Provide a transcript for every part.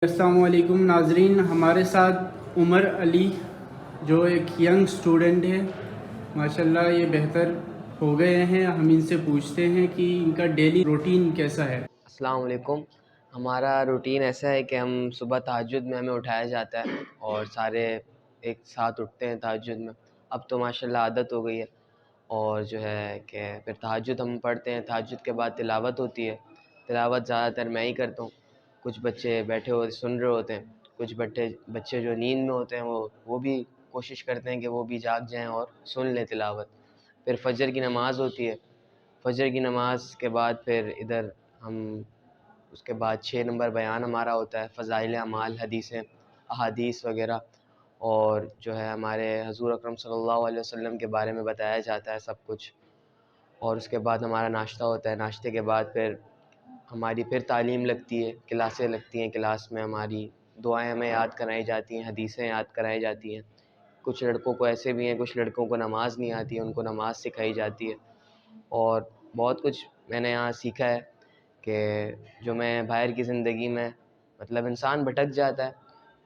السلام علیکم ناظرین، ہمارے ساتھ عمر علی جو ایک ینگ سٹوڈنٹ ہے، ماشاءاللہ یہ بہتر ہو گئے ہیں۔ ہم ان سے پوچھتے ہیں کہ ان کا ڈیلی روٹین کیسا ہے۔ السلام علیکم۔ ہمارا روٹین ایسا ہے کہ ہم صبح تہجد میں ہمیں اٹھایا جاتا ہے اور سارے ایک ساتھ اٹھتے ہیں تہجد میں۔ اب تو ماشاءاللہ عادت ہو گئی ہے، اور جو ہے کہ پھر تہجد ہم پڑھتے ہیں۔ تہجد کے بعد تلاوت ہوتی ہے۔ تلاوت زیادہ تر میں ہی کرتا ہوں، کچھ بچے بیٹھے ہوئے سن رہے ہوتے ہیں، کچھ بچے جو نیند میں ہوتے ہیں وہ بھی کوشش کرتے ہیں کہ وہ بھی جاگ جائیں اور سن لیں تلاوت۔ پھر فجر کی نماز ہوتی ہے۔ فجر کی نماز کے بعد پھر ادھر ہم اس کے بعد 6 نمبر بیان ہمارا ہوتا ہے، فضائل اعمال، حدیثیں، احادیث وغیرہ، اور جو ہے ہمارے حضور اکرم صلی اللہ علیہ وسلم کے بارے میں بتایا جاتا ہے سب کچھ۔ اور اس کے بعد ہمارا ناشتہ ہوتا ہے۔ ناشتے کے بعد پھر ہماری پھر تعلیم لگتی ہے، کلاسیں لگتی ہیں۔ کلاس میں ہماری دعائیں ہمیں یاد کرائی جاتی ہیں، حدیثیں یاد کرائی جاتی ہیں۔ کچھ لڑکوں کو ایسے بھی ہیں، کچھ لڑکوں کو نماز نہیں آتی ہے، ان کو نماز سکھائی جاتی ہے۔ اور بہت کچھ میں نے یہاں سیکھا ہے کہ جو میں باہر کی زندگی میں مطلب انسان بھٹک جاتا ہے،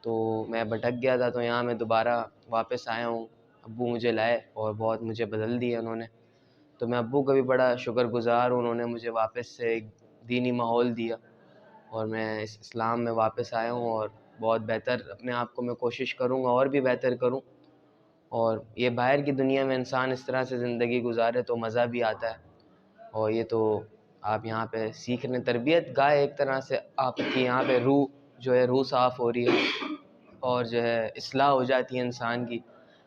تو میں بھٹک گیا تھا، تو یہاں میں دوبارہ واپس آیا ہوں۔ ابو مجھے لائے اور بہت مجھے بدل دیا انہوں نے، تو میں ابو کا بھی بڑا شکر گزار ہوں۔ انہوں نے مجھے واپس سے ایک دینی ماحول دیا، اور میں اس اسلام میں واپس آیا ہوں، اور بہت بہتر اپنے آپ کو میں کوشش کروں گا اور بھی بہتر کروں۔ اور یہ باہر کی دنیا میں انسان اس طرح سے زندگی گزارے تو مزہ بھی آتا ہے، اور یہ تو آپ یہاں پہ سیکھ رہے ہیں، تربیت گاہ ایک طرح سے آپ کی یہاں پہ روح جو ہے روح صاف ہو رہی ہے، اور جو ہے اصلاح ہو جاتی ہے انسان کی،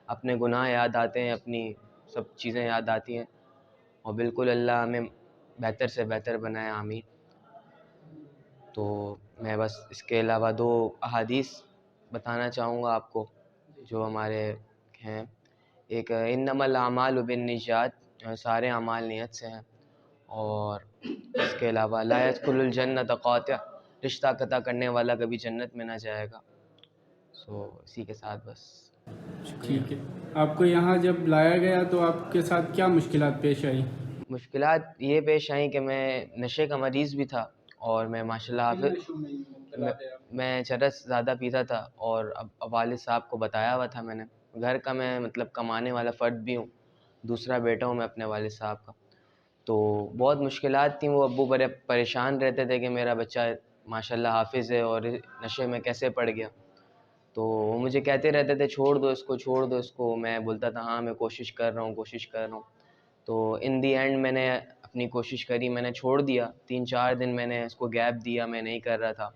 اپنے گناہ یاد آتے ہیں، اپنی سب چیزیں یاد آتی ہیں، اور بالکل اللہ ہمیں بہتر سے بہتر بنائے، آمین۔ تو میں بس اس کے علاوہ 2 احادیث بتانا چاہوں گا آپ کو جو ہمارے ہیں۔ ایک انما الاعمال بالنیات، سارے اعمال نیت سے ہیں، اور اس کے علاوہ لا يدخل الجنت قاطع، رشتہ قطع کرنے والا کبھی جنت میں نہ جائے گا۔ اسی کے ساتھ بس شکریہ۔ ٹھیک ہے، آپ کو یہاں جب لایا گیا تو آپ کے ساتھ کیا مشکلات پیش آئی؟ مشکلات یہ پیش آئیں کہ میں نشے کا مریض بھی تھا، اور میں ماشاءاللہ میں چرس زیادہ پیتا تھا، اور اب والد صاحب کو بتایا ہوا تھا میں نے۔ گھر کا میں مطلب کمانے والا فرد بھی ہوں، دوسرا بیٹا ہوں میں اپنے والد صاحب کا، تو بہت مشکلات تھیں۔ وہ ابو بڑے پریشان رہتے تھے کہ میرا بچہ ماشاءاللہ حافظ ہے اور نشے میں کیسے پڑ گیا، تو وہ مجھے کہتے رہتے تھے چھوڑ دو اس کو، چھوڑ دو اس کو۔ میں بولتا تھا ہاں میں کوشش کر رہا ہوں، کوشش کر رہا ہوں۔ تو ان دی اینڈ میں نے اپنی کوشش کری، میں نے چھوڑ دیا۔ 3-4 دن میں نے اس کو گیپ دیا، میں نہیں کر رہا تھا۔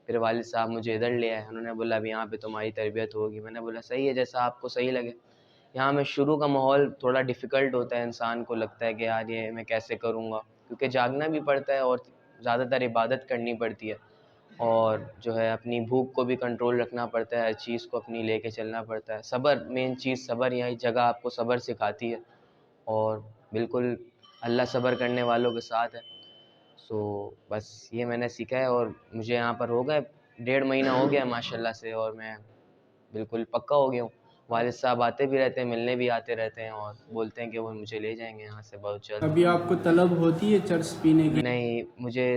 پھر والد صاحب مجھے ادھر لے آئے، انہوں نے بولا اب یہاں پہ تمہاری تربیت ہوگی۔ میں نے بولا صحیح ہے، جیسا آپ کو صحیح لگے۔ یہاں میں شروع کا ماحول تھوڑا ڈیفیکلٹ ہوتا ہے، انسان کو لگتا ہے کہ یار یہ میں کیسے کروں گا، کیونکہ جاگنا بھی پڑتا ہے اور زیادہ تر عبادت کرنی پڑتی ہے، اور جو ہے اپنی بھوک کو بھی کنٹرول رکھنا پڑتا ہے، ہر چیز کو اپنی لے کے چلنا پڑتا ہے۔ صبر مین چیز، صبر یہی جگہ آپ کو صبر سکھاتی ہے، اور بالکل اللہ صبر کرنے والوں کے ساتھ ہے۔ بس یہ میں نے سیکھا ہے، اور مجھے یہاں پر ہو گئے 1.5 مہینہ ہو گیا ماشاءاللہ سے، اور میں بالکل پکا ہو گیا ہوں۔ والد صاحب آتے بھی رہتے ہیں، ملنے بھی آتے رہتے ہیں، اور بولتے ہیں کہ وہ مجھے لے جائیں گے یہاں سے بہت جلد۔ ابھی آپ کو طلب ہوتی ہے چرس پینے کی؟ نہیں، مجھے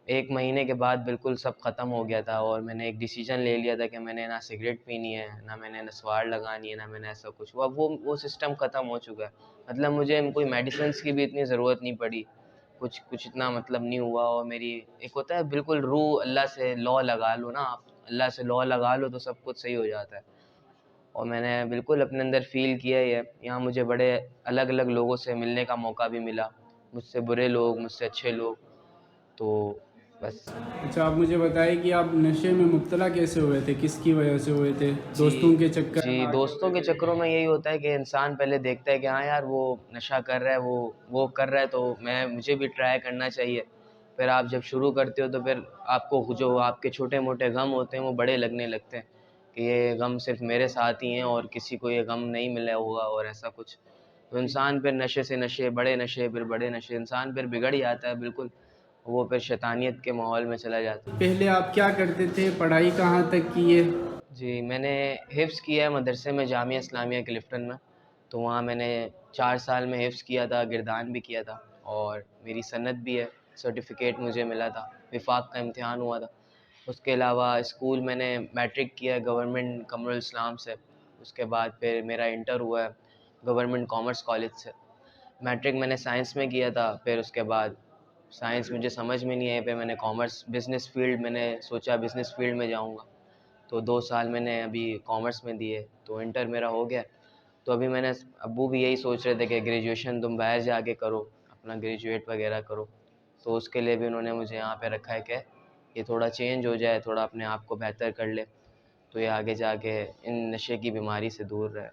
1 مہینے کے بعد بالکل سب ختم ہو گیا تھا، اور میں نے ایک ڈیسیجن لے لیا تھا کہ میں نے نہ سگریٹ پینی ہے، نہ میں نے نسوار لگانی ہے، نہ میں نے ایسا کچھ۔ اب وہ سسٹم ختم ہو چکا ہے، مطلب مجھے کوئی میڈیسنس کی بھی اتنی ضرورت نہیں پڑی، کچھ اتنا مطلب نہیں ہوا۔ اور میری ایک ہوتا ہے بالکل روح اللہ سے لا لگا لو نا، آپ اللہ سے لا لگا لو تو سب کچھ صحیح ہو جاتا ہے، اور میں نے بالکل اپنے اندر فیل کیا ہے۔ یہاں مجھے بڑے الگ الگ لوگوں سے ملنے کا موقع بھی ملا، مجھ سے برے لوگ، مجھ سے اچھے لوگ، تو بس۔ اچھا، آپ مجھے بتائیں کہ آپ نشے میں مبتلا کیسے ہوئے تھے، کس کی وجہ سے ہوئے تھے؟ دوستوں کے چکر جی میں؟ دوستوں کے چکروں میں یہی ہوتا ہے کہ انسان پہلے دیکھتا ہے کہ ہاں یار وہ نشہ کر رہا ہے، وہ کر رہا ہے، تو مجھے بھی ٹرائی کرنا چاہیے۔ پھر آپ جب شروع کرتے ہو تو پھر آپ کو جو آپ کے چھوٹے موٹے غم ہوتے ہیں وہ بڑے لگنے لگتے ہیں کہ یہ غم صرف میرے ساتھ ہی ہیں اور کسی کو یہ غم نہیں ملا ہوگا اور ایسا کچھ۔ تو انسان پھر نشے سے نشے، بڑے نشے، پھر بڑے نشے، انسان پھر بگڑ ہی آتا ہے بالکل، وہ پھر شیطانیت کے ماحول میں چلا جاتا ہے۔ پہلے آپ کیا کرتے تھے، پڑھائی کہاں تک کی ہے؟ جی میں نے حفظ کیا ہے مدرسے میں، جامعہ اسلامیہ کلفٹن میں، تو وہاں میں نے 4 سال میں حفظ کیا تھا، گردان بھی کیا تھا، اور میری سند بھی ہے، سرٹیفکیٹ مجھے ملا تھا، وفاق کا امتحان ہوا تھا۔ اس کے علاوہ اسکول میں نے میٹرک کیا ہے گورنمنٹ قمر الاسلام سے، اس کے بعد پھر میرا انٹر ہوا ہے گورنمنٹ کامرس کالج سے۔ میٹرک میں نے سائنس میں کیا تھا، پھر اس کے بعد سائنس مجھے سمجھ میں نہیں آئی، پھر میں نے کامرس بزنس فیلڈ میں نے سوچا بزنس فیلڈ میں جاؤں گا، تو 2 سال میں نے ابھی کامرس میں دیے، تو انٹر میرا ہو گیا۔ تو ابھی میں نے ابو بھی یہی سوچ رہے تھے کہ گریجویشن تم باہر جا کے کرو، اپنا گریجویٹ وغیرہ کرو، تو اس کے لیے بھی انہوں نے مجھے یہاں پہ رکھا ہے کہ یہ تھوڑا چینج ہو جائے، تھوڑا اپنے آپ کو بہتر کر لے، تو یہ آگے جا کے ان نشے کی بیماری سے دور رہے۔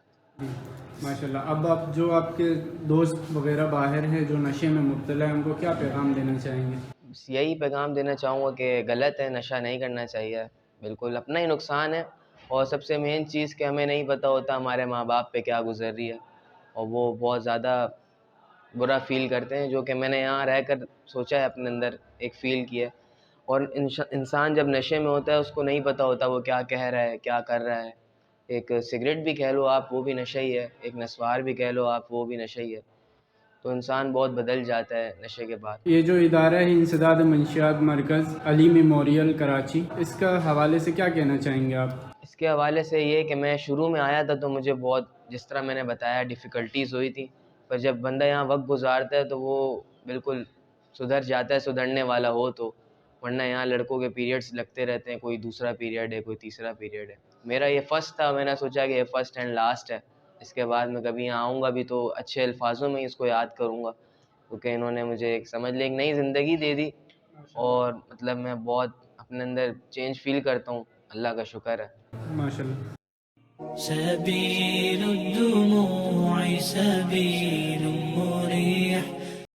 ماشاء اللہ۔ اب آپ کے دوست وغیرہ باہر ہیں جو نشے میں مبتلا ہیں، ان کو کیا پیغام دینا چاہیں گے؟ بس یہی پیغام دینا چاہوں گا کہ غلط ہے، نشہ نہیں کرنا چاہیے، بالکل اپنا ہی نقصان ہے، اور سب سے مین چیز کہ ہمیں نہیں پتہ ہوتا ہمارے ماں باپ پہ کیا گزر رہی ہے، اور وہ بہت زیادہ برا فیل کرتے ہیں، جو کہ میں نے یہاں رہ کر سوچا ہے، اپنے اندر ایک فیل کیا ہے۔ اور انسان جب نشے میں ہوتا ہے اس کو نہیں پتہ ہوتا وہ کیا کہہ رہا ہے، کیا کر رہا ہے۔ ایک سگریٹ بھی کہہ لو آپ، وہ بھی نشہ ہی ہے، ایک نسوار بھی کہہ لو آپ، وہ بھی نشہ ہی ہے، تو انسان بہت بدل جاتا ہے نشے کے بعد۔ یہ جو ادارہ ہے انسداد منشیات مرکز علی میموریل کراچی، اس کا حوالے سے کیا کہنا چاہیں گے آپ؟ اس کے حوالے سے یہ کہ میں شروع میں آیا تھا تو مجھے بہت، جس طرح میں نے بتایا، ڈیفیکلٹیز ہوئی تھی، پر جب بندہ یہاں وقت گزارتا ہے تو وہ بالکل سدھر جاتا ہے، سدھرنے والا ہو تو، ورنہ یہاں لڑکوں کے پیریڈز لگتے رہتے ہیں، کوئی دوسرا پیریڈ ہے، کوئی تیسرا پیریڈ ہے۔ میرا یہ فرسٹ تھا، میں نے سوچا کہ یہ فرسٹ اینڈ لاسٹ ہے، اس کے بعد میں کبھی یہاں آؤں گا بھی تو اچھے الفاظوں میں ہی اس کو یاد کروں گا، کیونکہ انہوں نے مجھے ایک سمجھ لے ایک نئی زندگی دے دی، اور مطلب میں بہت اپنے اندر چینج فیل کرتا ہوں، اللہ کا شکر ہے۔ ماشاء اللہ۔ سبيل الدموع سبيل